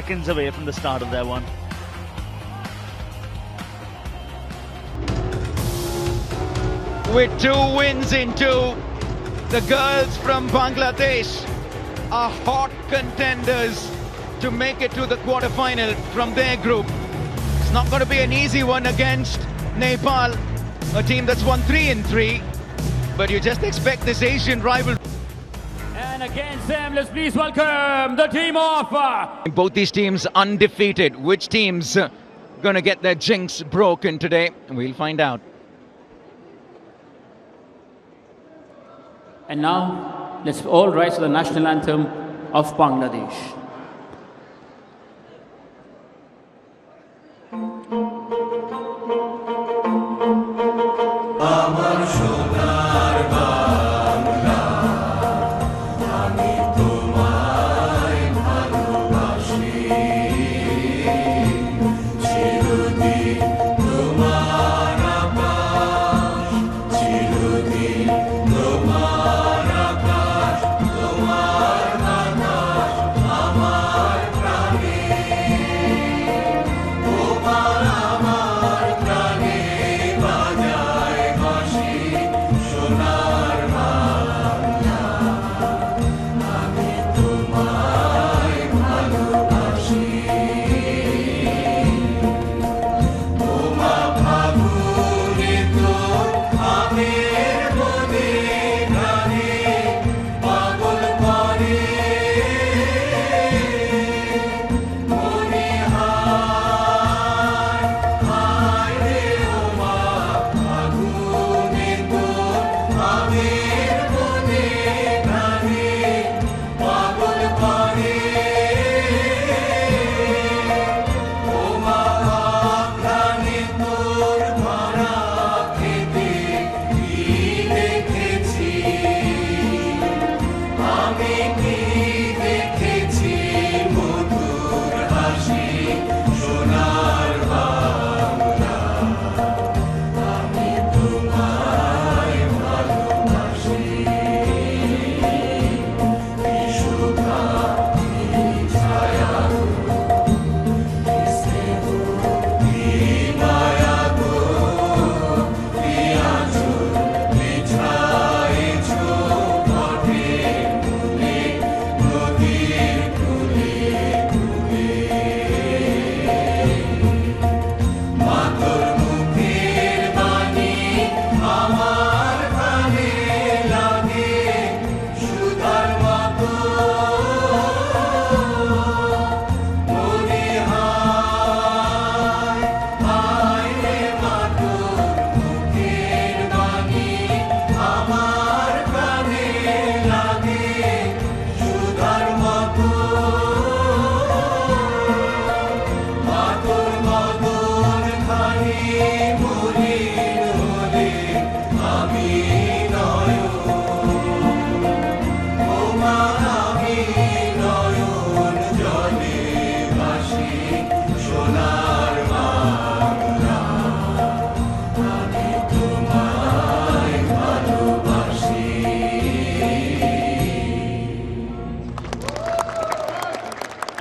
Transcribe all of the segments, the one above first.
Seconds away from the start of their one. With 2 wins in 2, the girls from Bangladesh are hot contenders to make it to the quarterfinal from their group. It's not going to be an easy one against Nepal, a team that's won 3 in 3, but you just expect this Asian rival. And again, Sam, let's please welcome the team of... Both these teams undefeated. Which team's going to get their jinx broken today? We'll find out. And now, let's all rise to the national anthem of Bangladesh.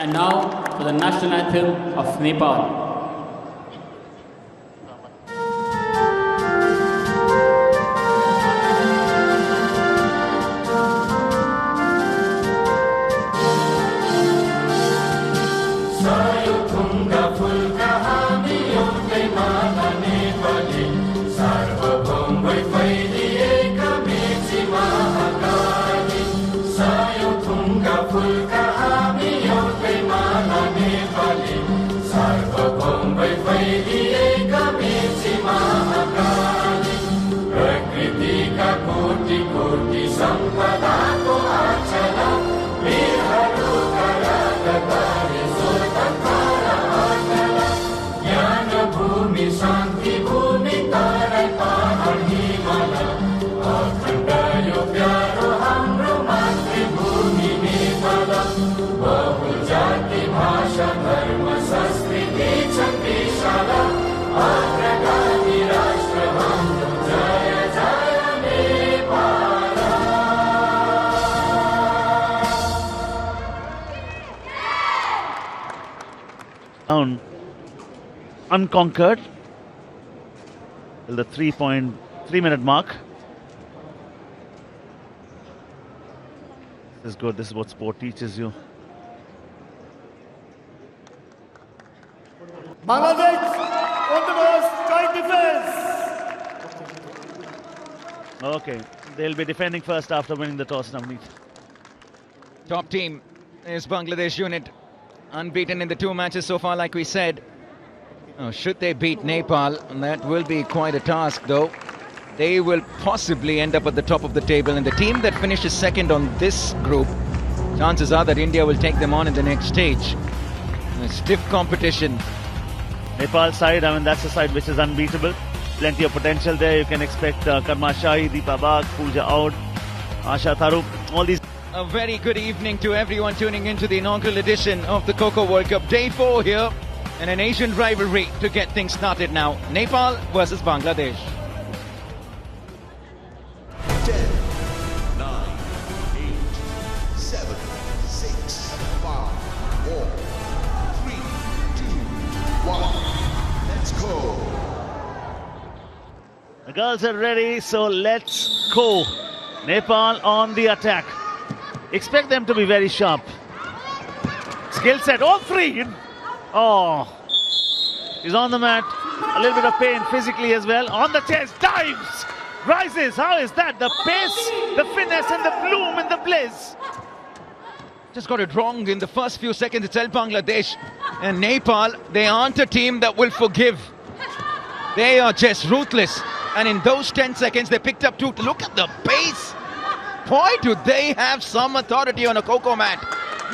And now for the national anthem of Nepal. Down unconquered till the 3.3-minute mark. This is good. This is what sport teaches you. Bangladesh on the most tight defense. Okay, they'll be defending first after winning the toss, Navneet. Top team is Bangladesh unit. Unbeaten in the 2 matches so far, like we said. Should they beat Nepal, and that will be quite a task though. They will possibly end up at the top of the table, and the team that finishes second on this group, chances are that India will take them on in the next stage. A stiff competition. Nepal side, I mean, that's a side which is unbeatable. Plenty of potential there. You can expect Karma Shahi, Deepa Bagh, Pooja Aud, Asha Tharu, all these. A very good evening to everyone tuning into the inaugural edition of the Coco World Cup. Day 4 here, and an Asian rivalry to get things started now. Nepal versus Bangladesh. 10, 9, 8, 7, 6, 5, 4, 3, 2, 1. Let's go. The girls are ready, so let's go. Nepal on the attack. Expect them to be very sharp. Skill set, all three. Oh, he's on the mat. A little bit of pain physically as well. On the chest, dives, rises. How is that? The pace, the finesse, and the bloom and the blaze. Just got it wrong in the first few seconds itself, Bangladesh. And Nepal, they aren't a team that will forgive. They are just ruthless. And in those 10 seconds, they picked up 2. Look at the pace. Boy, do they have some authority on a coco mat.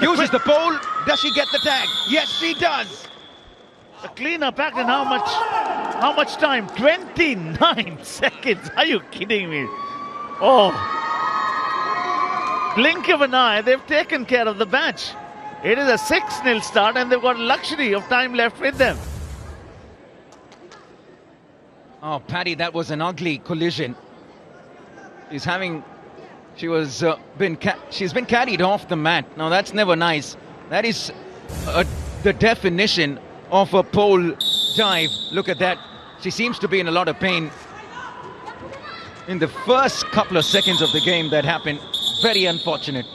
Uses the pole. Does she get the tag? Yes, she does. A cleaner packed in how much time? 29 seconds. Are you kidding me? Oh. Blink of an eye, they've taken care of the match. It is a 6-0 start, and they've got luxury of time left with them. Oh, Paddy, that was an ugly collision. She's been carried off the mat. Now that's never nice. That is the definition of a pole dive. Look at that. She seems to be in a lot of pain. In the first couple of seconds of the game that happened. Very unfortunate.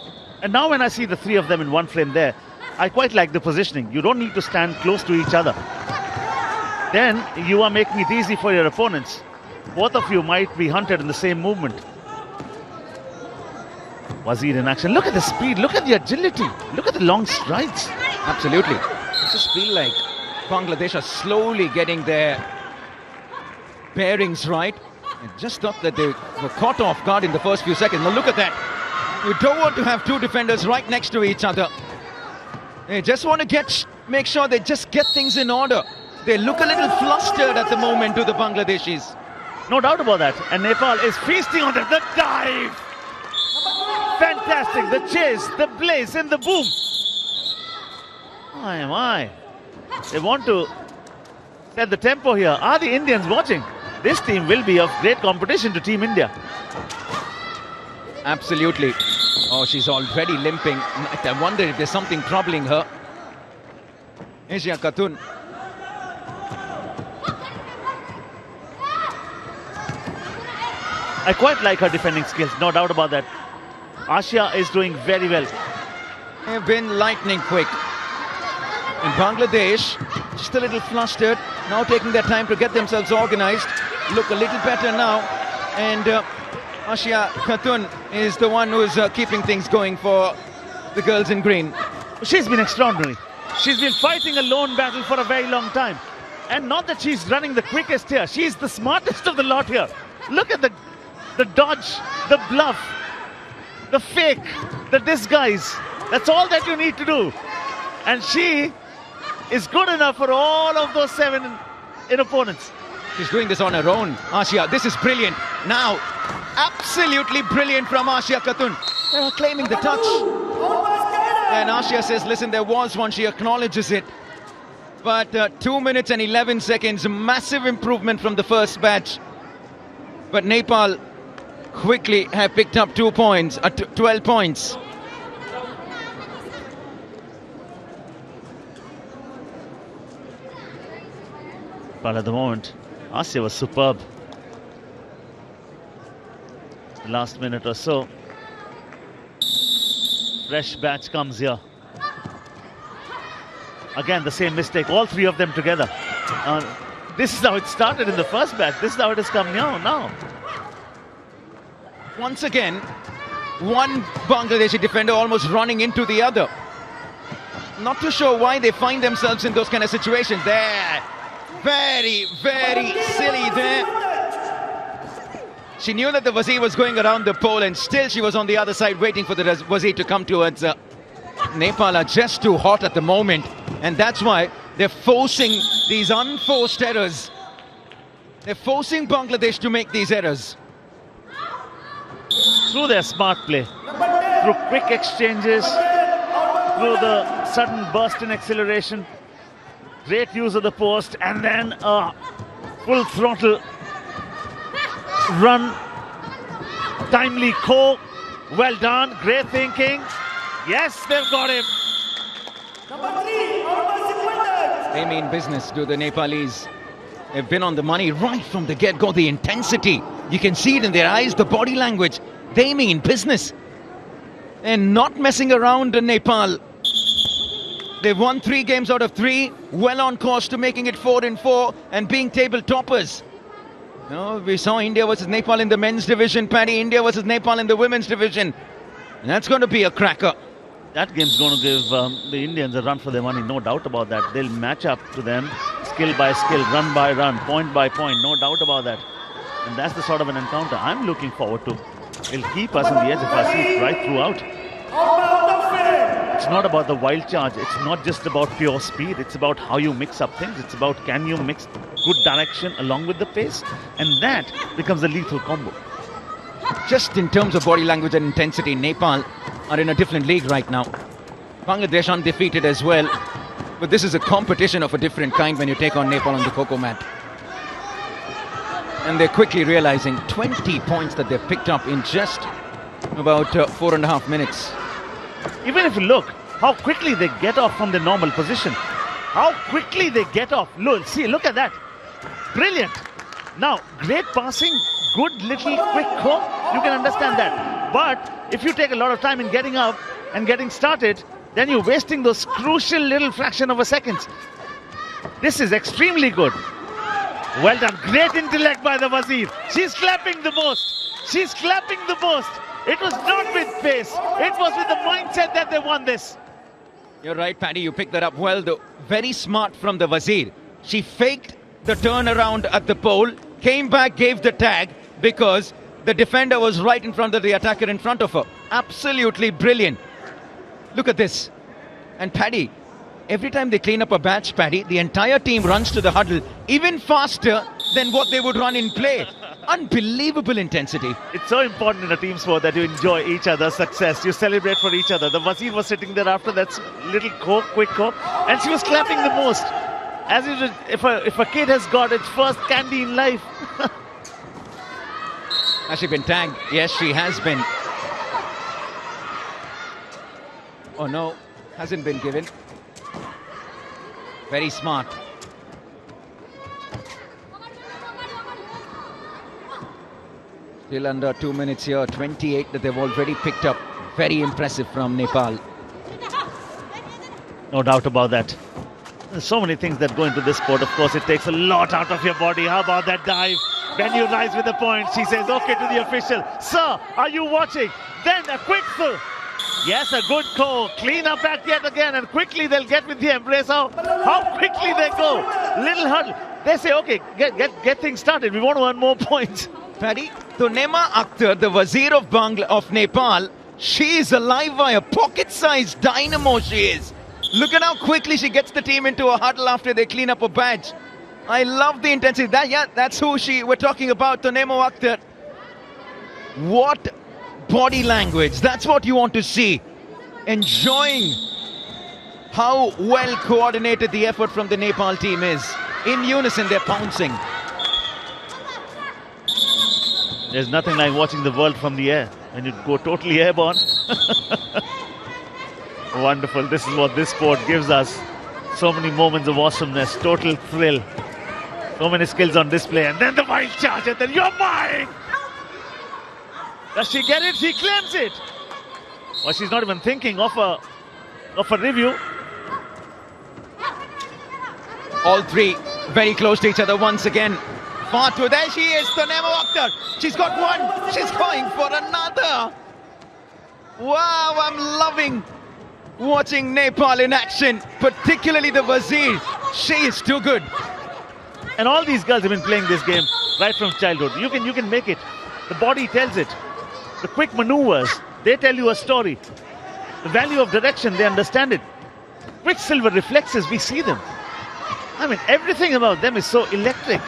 And now when I see the 3 of them in one frame there, I quite like the positioning. You don't need to stand close to each other. Then you are making it easy for your opponents. Both of you might be hunted in the same movement. Wazir in action. Look at the speed. Look at the agility. Look at the long strides. Absolutely. I just feel like Bangladesh are slowly getting their bearings right. I just thought that they were caught off guard in the first few seconds. Now look at that. You don't want to have 2 defenders right next to each other. They just want to make sure they just get things in order. They look a little flustered at the moment to the Bangladeshis. No doubt about that. And Nepal is feasting on it. The dive. Fantastic. The chase, the blaze, and the boom. My. They want to set the tempo here. Are the Indians watching? This team will be of great competition to Team India. Absolutely. Oh, she's already limping. I wonder if there's something troubling her. Asia Khatun. I quite like her defending skills, no doubt about that. Asha is doing very well. They have been lightning quick. In Bangladesh, just a little flustered, now taking their time to get themselves organized. Look a little better now. And Asha Khatun is the one who is keeping things going for the girls in green. She's been extraordinary. She's been fighting a lone battle for a very long time. And not that she's running the quickest here. She's the smartest of the lot here. Look at the dodge, the bluff, the fake, the disguise. That's all that you need to do. And she is good enough for all of those 7 in opponents. She's doing this on her own. Asha, this is brilliant. Now, absolutely brilliant from Asha Khatun. They're claiming the touch. And Asha says, listen, there was one. She acknowledges it. But 2 minutes and 11 seconds, massive improvement from the first batch. But Nepal quickly have picked up 2 points, 12 points. But at the moment, Asya was superb. The last minute or so. Fresh batch comes here. Again, the same mistake. All three of them together. This is how it started in the first batch. This is how it has come now. Once again, one Bangladeshi defender almost running into the other. Not too sure why they find themselves in those kind of situations. There. Very, very silly there. She knew that the Wazir was going around the pole and still she was on the other side waiting for the Wazir to come towards her. Nepal are just too hot at the moment, and that's why they're forcing these unforced errors. They're forcing Bangladesh to make these errors. Through their smart play, through quick exchanges, through the sudden burst in acceleration, great use of the post, and then a full throttle run, timely co. Well done, great thinking. Yes, they've got him. They mean business, do the Nepalese. They've been on the money right from the get-go. The intensity, you can see it in their eyes, the body language. They mean business. They're not messing around in Nepal. They've won 3 games out of 3, well on course to making it 4-4 and being table toppers. We saw India versus Nepal in the men's division, Paddy. India versus Nepal in the women's division. And that's going to be a cracker. That game's going to give the Indians a run for their money, no doubt about that. They'll match up to them, skill by skill, run by run, point by point, no doubt about that. And that's the sort of an encounter I'm looking forward to. It'll keep us on the edge of our seat right throughout. It's not about the wild charge. It's not just about pure speed. It's about how you mix up things. It's about can you mix good direction along with the pace. And that becomes a lethal combo. Just in terms of body language and intensity, Nepal are in a different league right now. Bangladesh undefeated as well. But this is a competition of a different kind when you take on Nepal on the coco mat. And they're quickly realizing 20 points that they've picked up in just about 4.5 minutes. Even if you look how quickly they get off from the normal position. How quickly they get off. Look at that. Brilliant. Now, great passing, good little quick hook. You can understand that. But if you take a lot of time in getting up and getting started, then you're wasting those crucial little fraction of a second. This is extremely good. Well done. Great intellect by the Wazir. She's clapping the most. She's clapping the most. It was not with pace. It was with the mindset that they won this. You're right, Paddy. You picked that up well, though. Very smart from the Wazir. She faked the turnaround at the pole, came back, gave the tag because the defender was right in front of the attacker in front of her. Absolutely brilliant. Look at this. And Paddy, every time they clean up a batch, Paddy, the entire team runs to the huddle even faster than what they would run in play. Unbelievable intensity. It's so important in a team sport that you enjoy each other's success. You celebrate for each other. The Wazir was sitting there after that little quick coke, and she was clapping the most. As if a kid has got its first candy in life. Has she been tagged? Yes, she has been. Oh no, hasn't been given. Very smart. Still under 2 minutes here, 28 that they've already picked up. Very impressive from Nepal. No doubt about that. There's so many things that go into this sport. Of course, it takes a lot out of your body. How about that dive? When you rise with the point, she says, okay to the official. Sir, are you watching? Then a quick throw. Yes, a good call. Clean up back yet again, and quickly they'll get with the embrace. How quickly they go. Little huddle. They say, okay, get things started. We want to earn more points. Paddy, Tunema Akhtar, the Wazir of Nepal, she is a live wire, pocket-sized dynamo she is. Look at how quickly she gets the team into a huddle after they clean up a badge. I love the intensity. That's who we're talking about, Tunema Akhtar. What body language. That's what you want to see. Enjoying how well coordinated the effort from the Nepal team is. In unison, they're pouncing. There's nothing like watching the world from the air when you go totally airborne. Wonderful. This is what this sport gives us. So many moments of awesomeness, total thrill. So many skills on display, and then the wild charge, and then you're mine! Does she get it? She claims it! Well, she's not even thinking of a review. All three very close to each other once again. Far to there she is, Tanema Akhtar. She's got one. She's going for another. Wow, I'm loving watching Nepal in action, particularly the Wazir. She is too good. And all these girls have been playing this game right from childhood. You can make it. The body tells it. The quick maneuvers, they tell you a story. The value of direction, they understand it. Quicksilver reflexes, we see them. I mean, everything about them is so electric.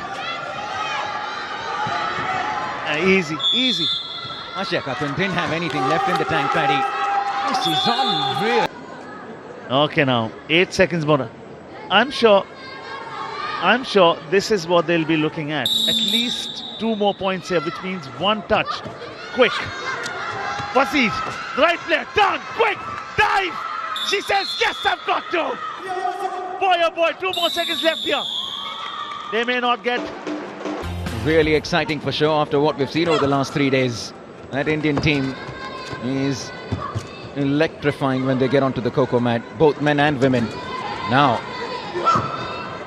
Easy, easy. Asha Khatun didn't have anything left in the tank, Paddy. She's unreal. Okay, now 8 seconds more. I'm sure this is what they'll be looking at. At least 2 more points here, which means 1 touch. Quick. Wazir, the right player, turn, quick, dive. She says, yes, I've got to. Boy, oh boy, 2 more seconds left here. They may not get. Really exciting for sure after what we've seen over the last 3 days. That Indian team is electrifying when they get onto the coco mat, both men and women. Now,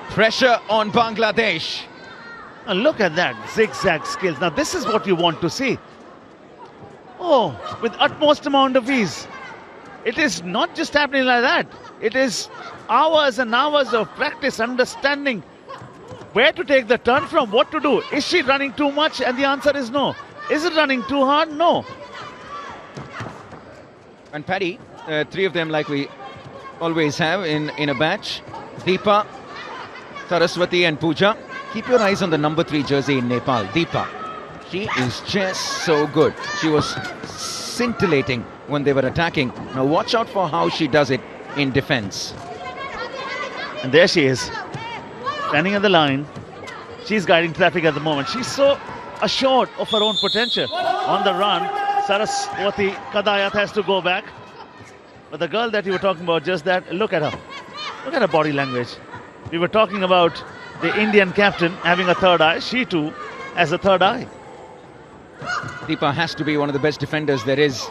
pressure on Bangladesh. And look at that, zigzag skills. Now this is what you want to see. Oh, with utmost amount of ease. It is not just happening like that. It is hours and hours of practice, understanding where to take the turn from, what to do. Is she running too much? And the answer is no. Is it running too hard? No. And Paddy, 3 of them like we always have in a batch. Deepa, Saraswati and Pooja. Keep your eyes on the number 3 jersey in Nepal, Deepa. She is just so good. She was scintillating when they were attacking. Now watch out for how she does it in defense. And there she is, standing at the line. She's guiding traffic at the moment. She's so assured of her own potential. On the run, Saraswati Kadayat has to go back. But the girl that you were talking about, just that, look at her. Look at her body language. We were talking about the Indian captain having a third eye. She too has a third eye. Deepa has to be one of the best defenders there is.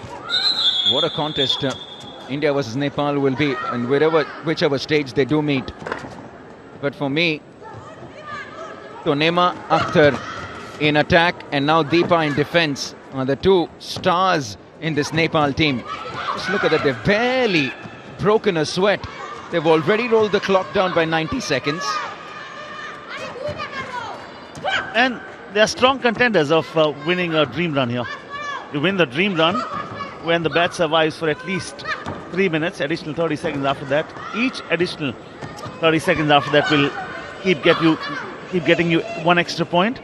What a contest India versus Nepal will be, and whichever stage they do meet. But for me, Tanema Akhtar in attack and now Deepa in defense are the 2 stars in this Nepal team. Just look at that, they've barely broken a sweat. They've already rolled the clock down by 90 seconds. And they are strong contenders of winning a dream run here. You win the dream run when the bat survives for at least 3 minutes, additional 30 seconds after that. Each additional 30 seconds after that will keep getting you 1 extra point.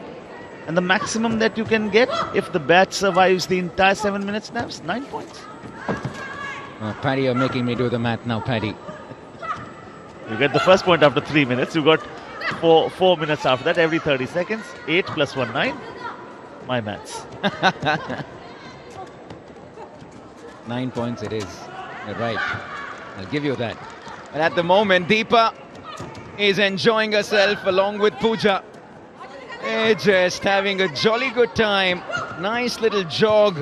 And the maximum that you can get if the bat survives the entire 7 minute snaps, 9 points. Paddy, you're making me do the math now, Paddy. You get the first point after 3 minutes. You got 4 minutes after that, every 30 seconds. 8 plus 1, 9. My maths. 9 points it is. You're right. I'll give you that. And at the moment, Deepa is enjoying herself along with Pooja. They're just having a jolly good time. Nice little jog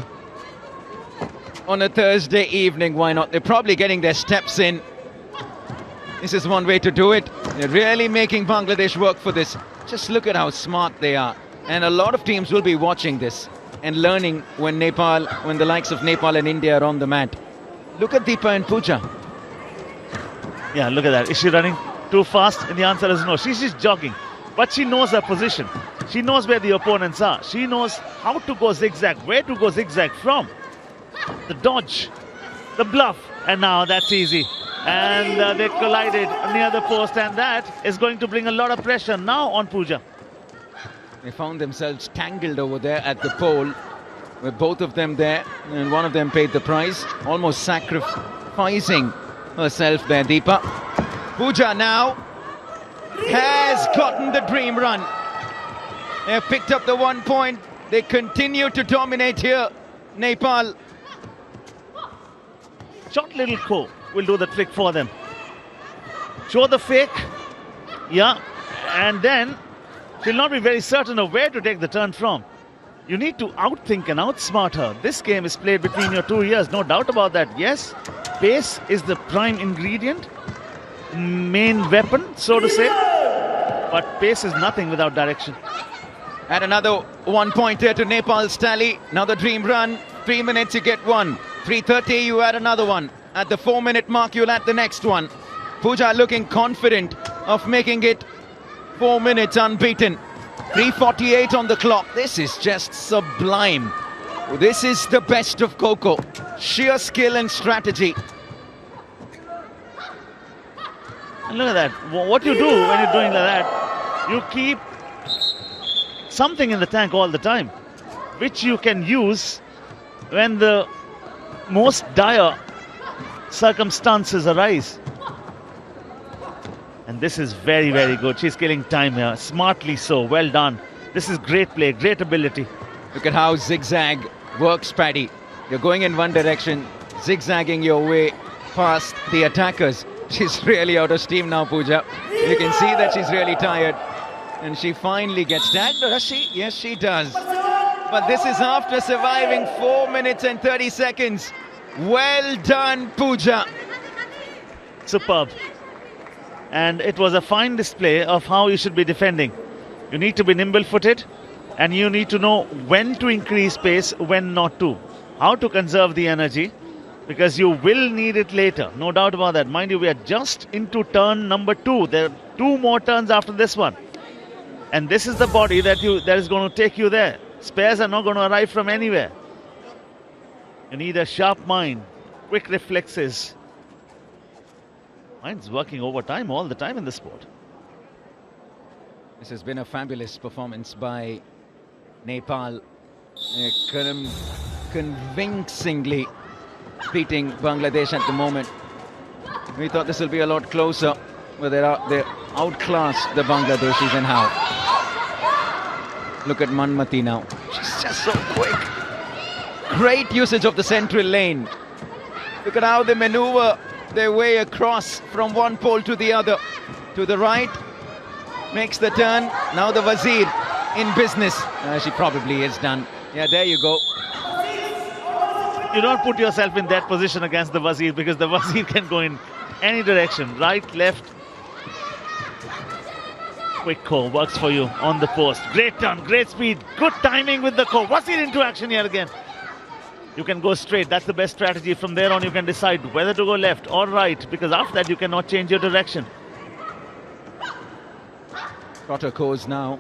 on a Thursday evening. Why not? They're probably getting their steps in. This is one way to do it. They're really making Bangladesh work for this. Just look at how smart they are. And a lot of teams will be watching this and learning when the likes of Nepal and India are on the mat. Look at Deepa and Pooja. Yeah, look at that. Is she running too fast? And the answer is no. She's just jogging. But she knows her position. She knows where the opponents are. She knows how to go zigzag, where to go zigzag from. The dodge, the bluff. And now that's easy. And they collided near the post, and that is going to bring a lot of pressure now on Pooja. They found themselves tangled over there at the pole with both of them there, and one of them paid the price, almost sacrificing herself there, Deepa. Pooja now has gotten the dream run. They have picked up the 1 point. They continue to dominate here, Nepal. Short little co will do the trick for them. Show the fake. Yeah. And then She'll not be very certain of where to take the turn from. You need to outthink and outsmart her. This game is played between your 2 ears, no doubt about that. Yes, pace is the prime ingredient, main weapon, so to say. But pace is nothing without direction. And another 1 pointer to Nepal's tally. Another dream run. 3 minutes, you get one. 3:30, you add another one. At the 4-minute mark, you'll add the next one. Pooja looking confident of making it 4 minutes unbeaten. 3:48 on the clock. This is just sublime. This is the best of Coco. Sheer skill and strategy. And look at that. What you do when you're doing like that, you keep something in the tank all the time, which you can use when the most dire circumstances arise. And this is very, very good. She's killing time here. Smartly so. Well done. This is great play, great ability. Look at how zigzag works, Paddy. You're going in one direction, zigzagging your way past the attackers. She's really out of steam now, Pooja. You can see that she's really tired. And she finally gets tagged, does she? Yes, she does. But this is after surviving 4 minutes and 30 seconds. Well done, Pooja. Superb. And it was a fine display of how you should be defending. You need to be nimble-footed, and you need to know when to increase pace, when not to. How to conserve the energy, because you will need it later. No doubt about that. Mind you, we are just into turn number 2. There are 2 more turns after this one. And this is the body that is going to take you there. Spares are not going to arrive from anywhere. You need a sharp mind, quick reflexes. Mind's working overtime all the time in the sport. This has been a fabulous performance by Nepal. Convincingly beating Bangladesh at the moment. We thought this will be a lot closer, but they outclassed the Bangladeshis and how. Look at Manmati now. She's just so quick. Great usage of the central lane. Look at how they maneuver their way across from one pole to the other. To the right, makes the turn. Now the Wazir in business. She probably is done. Yeah, there you go. You don't put yourself in that position against the Wazir, because the Wazir can go in any direction. Right, left. Quick core works for you on the post. Great turn, great speed, good timing with the core. Wazir into action here again. You can go straight. That's the best strategy. From there on, you can decide whether to go left or right, because after that, you cannot change your direction. Protocols now.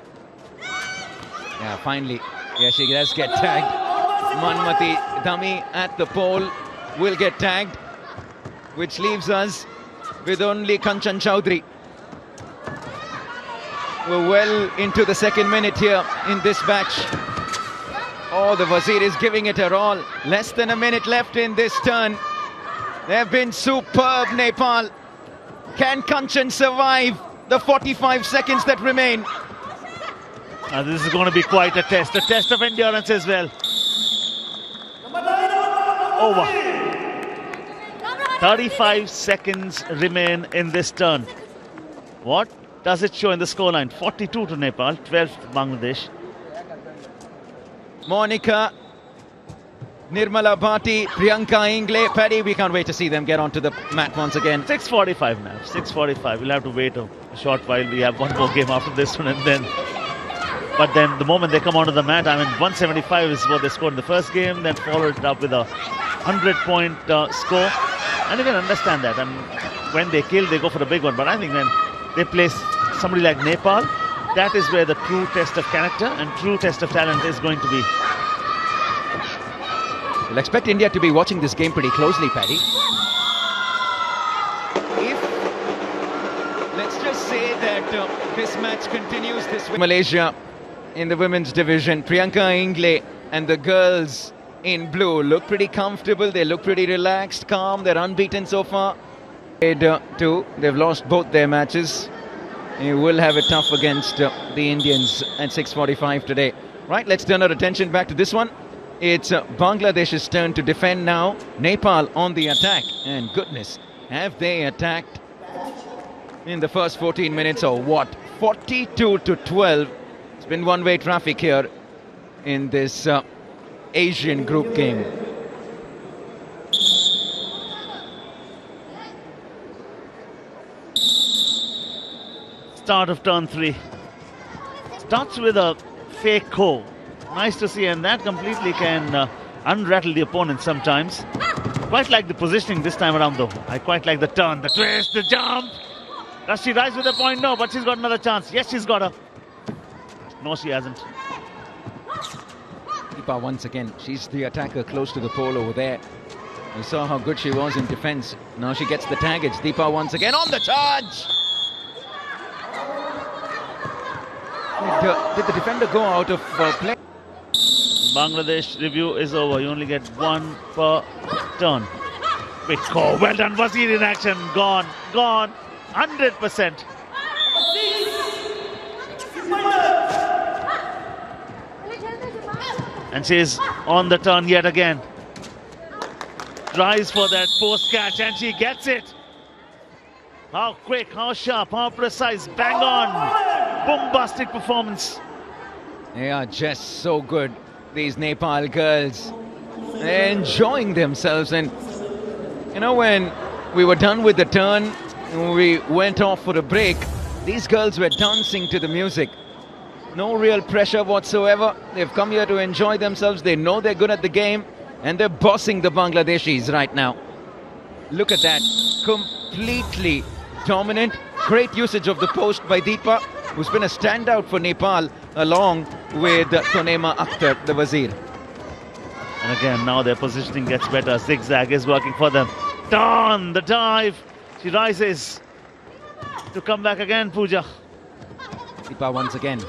Yeah, finally. Yeah, she does get tagged. Manmati dummy at the pole will get tagged, which leaves us with only Kanchan Chowdhury. We're well into the second minute here in this match. Oh, the Wazir is giving it her all. Less than a minute left in this turn. They've been superb, Nepal. Can Kanchan survive the 45 seconds that remain? This is going to be quite a test of endurance as well. Over. 35 seconds remain in this turn. What does it show in the scoreline? 42 to Nepal, 12 to Bangladesh. Monica, Nirmala Bhati, Priyanka Ingle, Paddy, we can't wait to see them get onto the mat once again. 6:45 now, 6:45. We'll have to wait a short while. We have one more game after this one, and then... But then the moment they come onto the mat, 175 is what they scored in the first game, then followed it up with a 100-point score. And you can understand that. When they kill, they go for the big one. But I think when they place somebody like Nepal, that is where the true test of character and true test of talent is going to be. We'll expect India to be watching this game pretty closely, Paddy. Let's just say that this match continues this way. Malaysia in the women's division, Priyanka Ingle and the girls in blue look pretty comfortable. They look pretty relaxed, calm. They're unbeaten so far. They've lost both their matches. They will have it tough against the Indians at 6:45 today. Right, let's turn our attention back to this one. It's Bangladesh's turn to defend now. Nepal on the attack. And goodness, have they attacked in the first 14 minutes or what? 42 to 12. been one-way traffic here in this Asian group game. Start of turn 3. Starts with a fake ko. Nice to see, and that completely can unrattle the opponent sometimes. Quite like the positioning this time around though. I quite like the turn, the twist, the jump. Does she rise with a point? No, but she's got another chance. Yes, she's got her. No, she hasn't. Deepa once again, she's the attacker close to the pole over there. You saw how good she was in defense. Now she gets the tag. It's Deepa once again on the charge. Did the defender go out of play? Bangladesh review is over. You only get one per turn. Quick call. Well done. Wazir in action. Gone. Gone. 100%. And she's on the turn yet again. Tries for that post catch and she gets it. How quick, how sharp, how precise. Bang on. Bombastic performance. They are just so good, these Nepal girls. They're enjoying themselves. And you know, when we were done with the turn, we went off for a break, these girls were dancing to the music. No real pressure whatsoever. They've come here to enjoy themselves. They know they're good at the game, and they're bossing the Bangladeshis right now. Look at that. Completely dominant. Great usage of the post by Deepa, who's been a standout for Nepal, along with Tonema Akhtar, the Wazir. And again, now their positioning gets better. Zigzag is working for them. Dawn, the dive. She rises to come back again, Pooja. Deepa once again.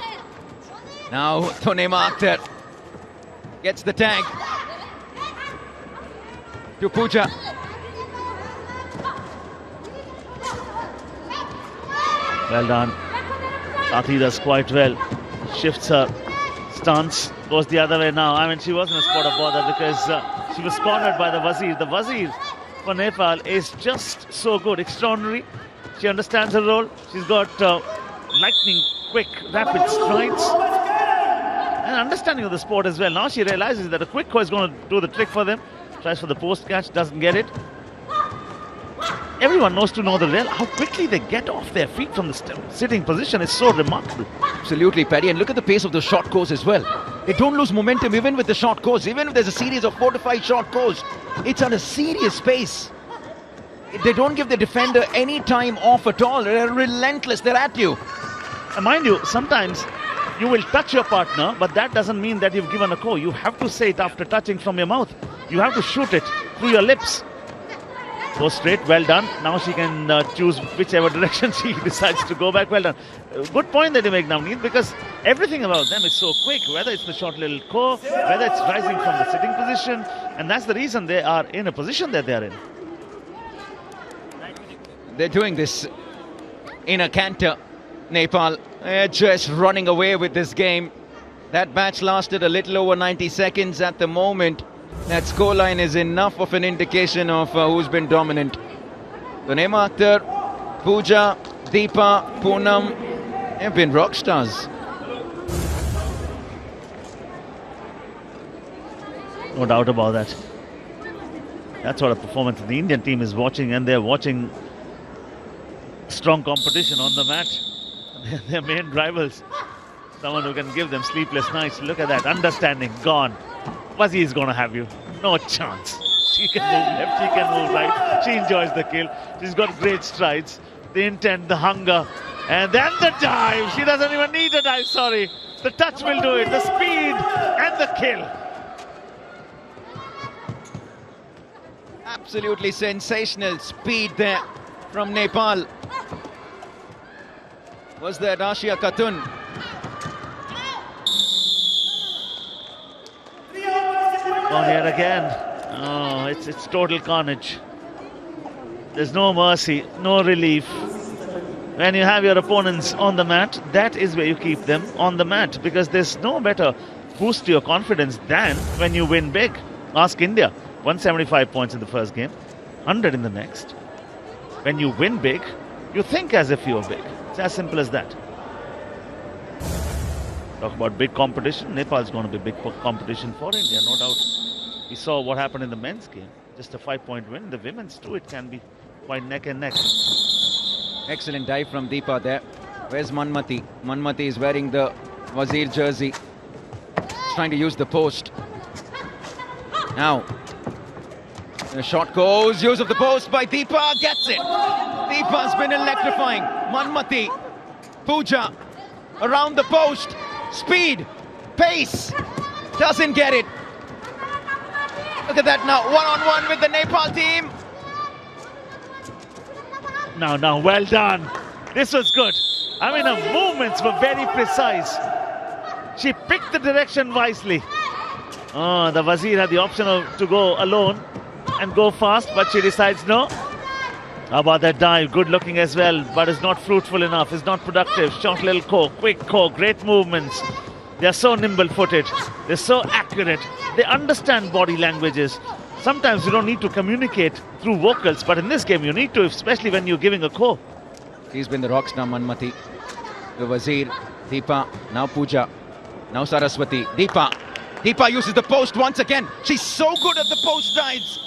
Now Tonema Akhtar gets the tag to Pooja. Well done. Athi does quite well. Shifts her stance. Goes the other way now. I mean, she wasn't a spot of bother because she was cornered by the Wazir. The Wazir for Nepal is just so good. Extraordinary. She understands her role. She's got lightning quick, rapid strides. And understanding of the sport as well. Now she realizes that a quick is going to do the trick for them. Tries for the post catch, doesn't get it. Everyone knows to know the real. How quickly they get off their feet from the sitting position is so remarkable. Absolutely, Paddy. And look at the pace of the short course as well. They don't lose momentum even with the short course. Even if there's a series of 4 to 5 short course, it's at a serious pace. They don't give the defender any time off at all. They're relentless. They're at you. And mind you, sometimes you will touch your partner, but that doesn't mean that you've given a ko. You have to say it after touching from your mouth. You have to shoot it through your lips. Go straight, well done. Now she can choose whichever direction she decides to go back. Well done. Good point that you make, Navneet, because everything about them is so quick, whether it's the short little ko, whether it's rising from the sitting position, and that's the reason they are in a position that they are in. They're doing this in a canter, Nepal. They're just running away with this game. That match lasted a little over 90 seconds at the moment. That scoreline is enough of an indication of who's been dominant. Tonema Akhtar, Pooja, Deepa, Poonam have been rock stars. No doubt about that. That's what a performance the Indian team is watching, and they're watching strong competition on the mat. Their main rivals. Someone who can give them sleepless nights. Look at that. Understanding. Gone. Wazir is going to have you. No chance. She can move left, she can move right. She enjoys the kill. She's got great strides. The intent, the hunger. And then the dive. She doesn't even need a dive, sorry. The touch will do it. The speed and the kill. Absolutely sensational speed there from Nepal. Was that Ashia Khatun? On here again. Oh, it's total carnage. There's no mercy, no relief. When you have your opponents on the mat, that is where you keep them on the mat, because there's no better boost to your confidence than when you win big. Ask India. 175 points in the first game, 100 in the next. When you win big, you think as if you're big. It's as simple as that. Talk about big competition. Nepal is going to be big competition for India, no doubt. We saw what happened in the men's game. Just a 5-point win. The women's too, it can be quite neck and neck. Excellent dive from Deepa there. Where's Manmati? Manmati is wearing the Wazir jersey. He's trying to use the post. Now, the shot goes. Use of the post by Deepa. Gets it. Deepa's been electrifying. Manmati. Pooja. Around the post. Speed. Pace. Doesn't get it. Look at that now. One-on-one with the Nepal team. Now, well done. This was good. I mean, her movements were very precise. She picked the direction wisely. Oh, the Wazir had the option to go alone and go fast, but she decides no. How about that dive? Good looking as well, but it's not fruitful enough. It's not productive. Short little quick great movements. They're so nimble-footed. They're so accurate. They understand body languages. Sometimes you don't need to communicate through vocals, but in this game you need to, especially when you're giving a call. He's been the rock star, Manmati. The Wazir, Deepa, now Pooja, now Saraswati. Deepa uses the post once again. She's so good at the post dives.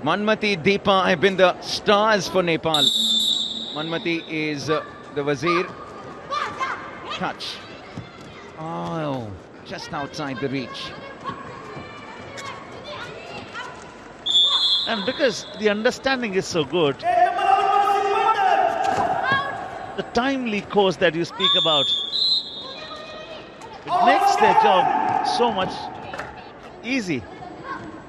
Manmati, Deepa have been the stars for Nepal. Manmati is the Wazir. Touch. Oh, just outside the reach. And because the understanding is so good, the timely course that you speak about, it makes their job so much easy.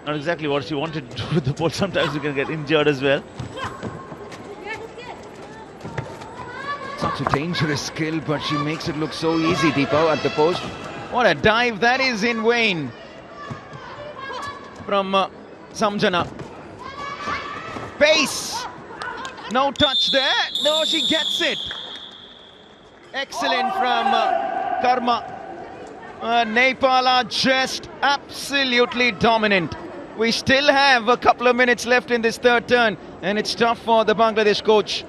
Not exactly what she wanted to do with the ball. Sometimes you can get injured as well. Such a dangerous skill, but she makes it look so easy, Deepa, at the post. What a dive that is in vain from Samjana. Pace! No touch there. No, she gets it. Excellent from Karma. Nepal are just absolutely dominant. We still have a couple of minutes left in this third turn, and it's tough for the Bangladesh coach.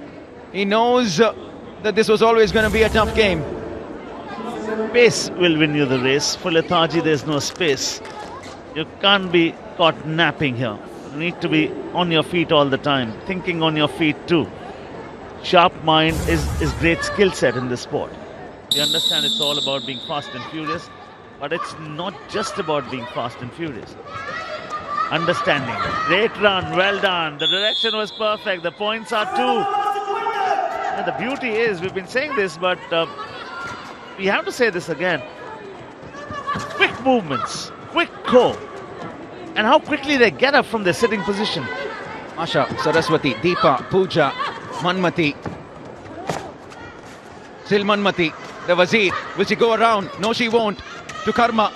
He knows that this was always going to be a tough game. Pace will win you the race. For lethargy, there's no space. You can't be caught napping here. You need to be on your feet all the time, thinking on your feet too. Sharp mind is great skill set in this sport. You understand it's all about being fast and furious, but it's not just about being fast and furious. Understanding. Great run, well done. The direction was perfect. The points are 2. And the beauty is, we've been saying this, but we have to say this again. Quick movements, quick core, and how quickly they get up from their sitting position. Asha, Saraswati, Deepa, Pooja, Manmati. Still Manmati, the Wazir. Will she go around? No, she won't. To Karma.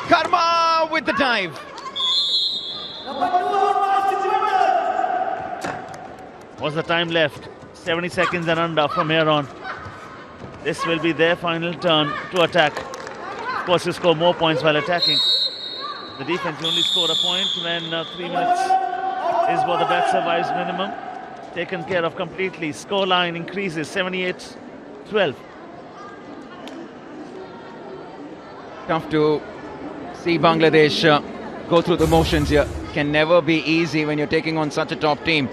Karma with the dive. What's the time left? 70 seconds and under from here on. This will be their final turn to attack. Of course, you score more points while attacking. The defense only scored a point when 3 minutes is what the bat survives minimum. Taken care of completely. Scoreline increases 78-12. Tough to see Bangladesh go through the motions here. Can never be easy when you're taking on such a top team.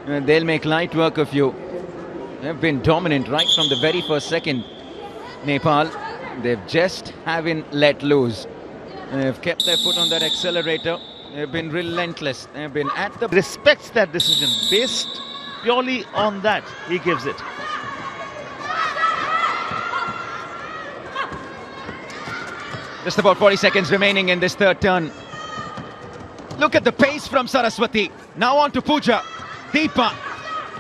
They'll make light work of you. They've been dominant right from the very first second. Nepal, they've just haven't let loose. They've kept their foot on that accelerator. They've been relentless. They've been at the... Respects that decision. Based purely on that, he gives it. Just about 40 seconds remaining in this third turn. Look at the pace from Saraswati. Now on to Pooja, Deepa,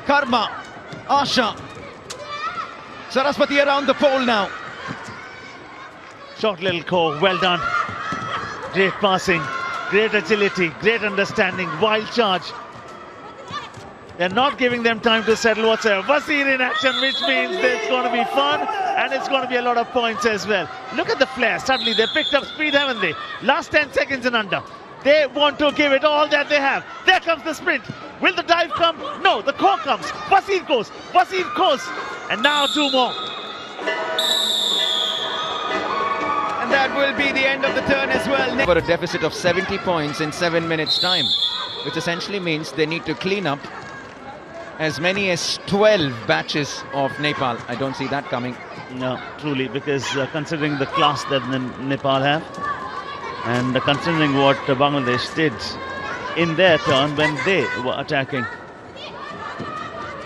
Karma, Asha. Saraswati around the pole now. Short little core, well done. Great passing, great agility, great understanding, wild charge. They're not giving them time to settle whatsoever. Wazir in action, which means it's going to be fun and it's going to be a lot of points as well. Look at the flare. Suddenly they picked up speed, haven't they? Last 10 seconds and under. They want to give it all that they have. There comes the sprint. Will the dive come? No, the core comes. Wazir goes. And now 2 more. that will be the end of the turn as well. For a deficit of 70 points in 7 minutes time, which essentially means they need to clean up as many as 12 batches of Nepal. I don't see that coming. No, truly, because considering the class that Nepal have, and considering what Bangladesh did in their turn when they were attacking.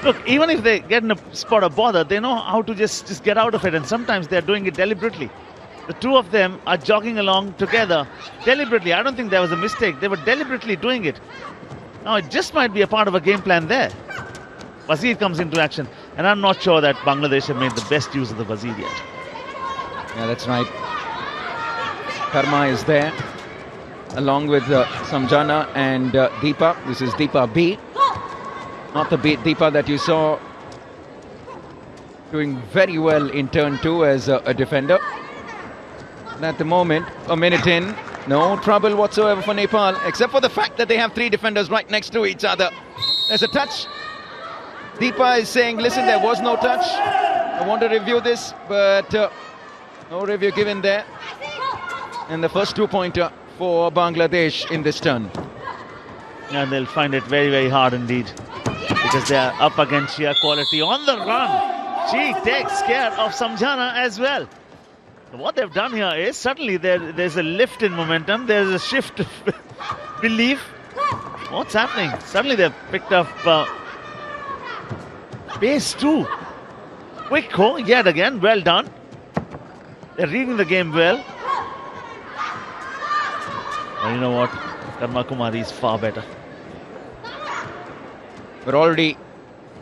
Look, even if they get in a spot of bother, they know how to just get out of it, and sometimes they're doing it deliberately. The two of them are jogging along together deliberately. I don't think there was a mistake. They were deliberately doing it. Now, it just might be a part of a game plan there. Wazir comes into action, and I'm not sure that Bangladesh have made the best use of the Wazir yet. Yeah, that's right. Karma is there, along with Samjana and Deepa. This is Deepa B. Not the Deepa that you saw doing very well in turn 2 as a defender. And at the moment, a minute in, no trouble whatsoever for Nepal, except for the fact that they have 3 defenders right next to each other. There's a touch. Deepa is saying, listen, there was no touch. I want to review this, but no review given there. And the first 2-pointer for Bangladesh in this turn. And they'll find it very, very hard indeed, because they are up against sheer quality on the run. She takes care of Samjana as well. What they've done here is suddenly there's a lift in momentum. There's a shift of belief. What's happening? Suddenly they've picked up pace too. Quick go yet again. Well done. They're reading the game well. And you know what? Karma Kumari is far better. We're already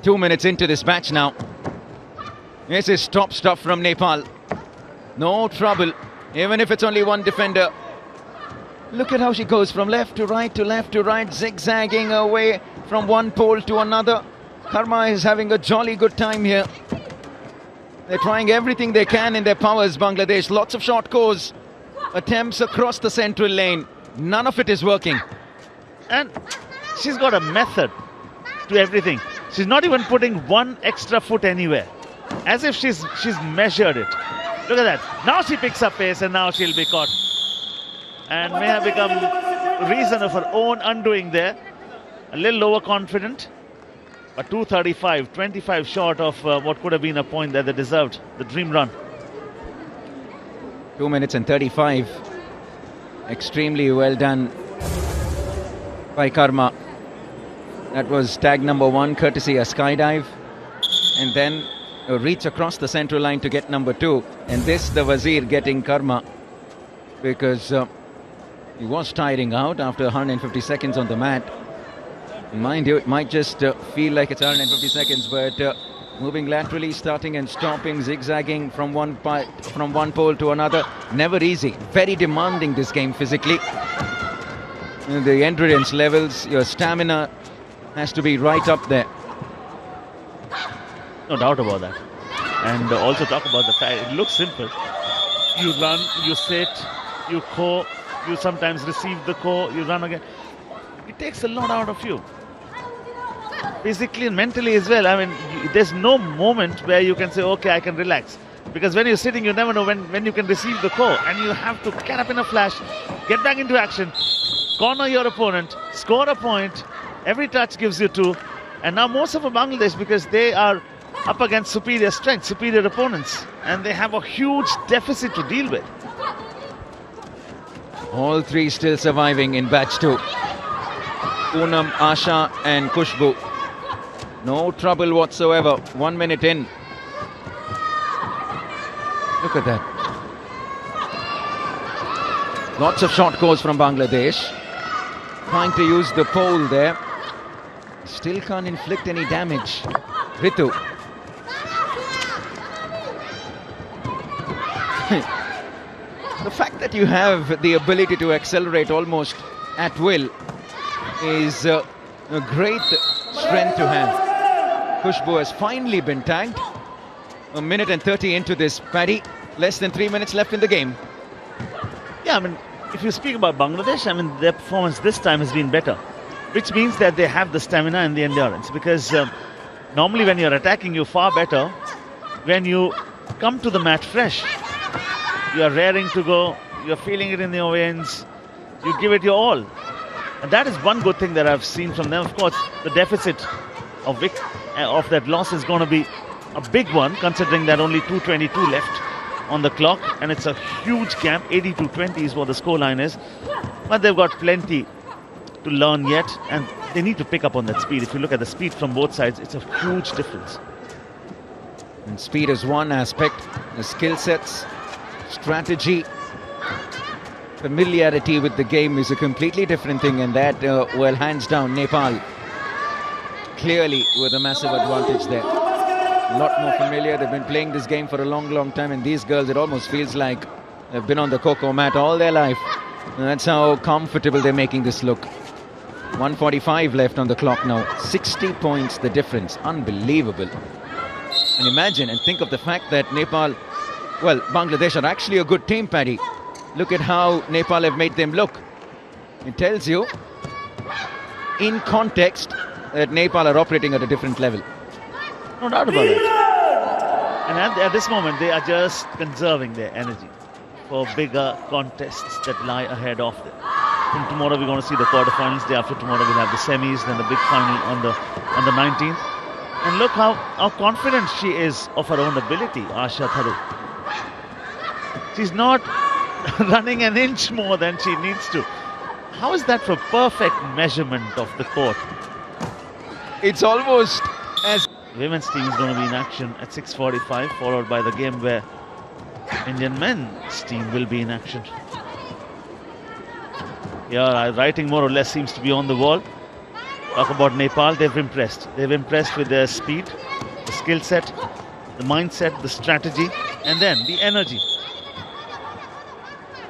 2 minutes into this match now. This is top stuff from Nepal. No trouble, even if it's only one defender. Look at how she goes from left to right to left to right, zigzagging away from one pole to another. Karma is having a jolly good time here. They're trying everything they can in their powers, Bangladesh. Lots of short course attempts across the central lane. None of it is working. And she's got a method to everything. She's not even putting one extra foot anywhere, as if she's measured it. Look at that. Now she picks up pace, and now she'll be caught. And may have become reason of her own undoing there. A little overconfident. But 235, 25 short of what could have been a point that they deserved. The dream run. 2 minutes and 35. Extremely well done by Karma. That was tag number 1, courtesy a skydive. And then a reach across the central line to get number 2. And this, the Wazir getting Karma, because he was tiring out after 150 seconds on the mat. Mind you, it might just feel like it's 150 seconds, but moving laterally, starting and stopping, zigzagging from one pole to another. Never easy. Very demanding, this game, physically. The endurance levels, your stamina has to be right up there. No doubt about that. And also talk about the fact, it looks simple. You run, you sit, you co, you sometimes receive the co, you run again. It takes a lot out of you. Physically and mentally as well. I mean, there's no moment where you can say, okay, I can relax. Because when you're sitting, you never know when you can receive the co. And you have to get up in a flash, get back into action, corner your opponent, score a point. Every touch gives you 2. And now most of Bangladesh, because they are up against superior strength, superior opponents, and they have a huge deficit to deal with. All 3 still surviving in batch 2. Poonam, Asha and Kushbu. No trouble whatsoever. 1 minute in. Look at that. Lots of short course from Bangladesh. Trying to use the pole there. Still can't inflict any damage. Ritu. The fact that you have the ability to accelerate almost at will is a great strength to have. Kushbu has finally been tagged. 1 minute and 30 into this, Paddy. Less than 3 minutes left in the game. Yeah, I mean, if you speak about Bangladesh, I mean, their performance this time has been better, which means that they have the stamina and the endurance, because normally when you're attacking, you're far better when you come to the mat fresh. you're raring to go, you're feeling it in your veins, you give it your all. And that is one good thing that I've seen from them. Of course, the deficit of that loss is going to be a big one, considering that only 2:22 left on the clock, and it's a huge gap. 82-20 is what the scoreline is, but they've got plenty to learn yet, and they need to pick up on that speed. If you look at the speed from both sides, it's a huge difference. And speed is one aspect, the skill sets, strategy, familiarity with the game is a completely different thing, and that, well, hands down, Nepal clearly with a massive advantage there. A lot more familiar. They've been playing this game for a long time, and these girls, it almost feels like they've been on the cocoa mat all their life. And that's how comfortable they're making this look. 1:45 left on the clock now. 60 points the difference. Unbelievable. And imagine and think of the fact that Nepal, well, Bangladesh are actually a good team, Paddy. Look at how Nepal have made them look. It tells you, in context, that Nepal are operating at a different level. No doubt about it. And at this moment, they are just conserving their energy for bigger contests that lie ahead of them. From tomorrow, we're going to see the quarterfinals. Day after tomorrow, we'll have the semis, then the big final on the 19th. And look how confident she is of her own ability, Asha Tharu. She's not running an inch more than she needs to. How is that for perfect measurement of the court? It's almost as... Women's team is going to be in action at 6:45, followed by the game where Indian men's team will be in action. Yeah, writing more or less seems to be on the wall. Talk about Nepal, they've impressed. They've impressed with their speed, the skill set, the mindset, the strategy, and then the energy.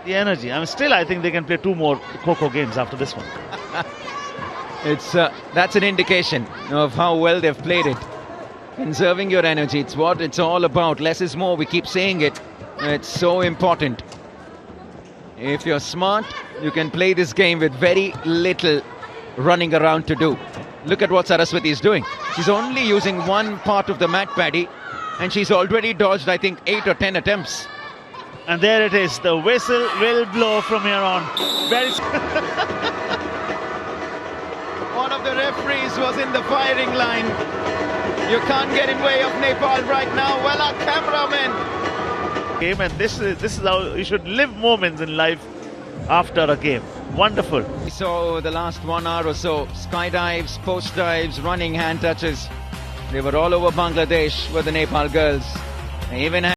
The energy. I think they can play 2 more Coco games after this one. That's an indication of how well they've played it. Conserving your energy, it's what it's all about. Less is more, we keep saying it. It's so important. If you're smart, you can play this game with very little running around to do. Look at what Saraswati is doing. She's only using one part of the mat, Paddy, and she's already dodged, I think, 8 or 10 attempts. And there it is. The whistle will blow from here on. One of the referees was in the firing line. You can't get in way of Nepal right now. Well, our cameraman. Game, and this is how you should live moments in life after a game. Wonderful. So the last 1 hour or so, skydives, post dives, running hand touches. They were all over Bangladesh with the Nepal girls. They even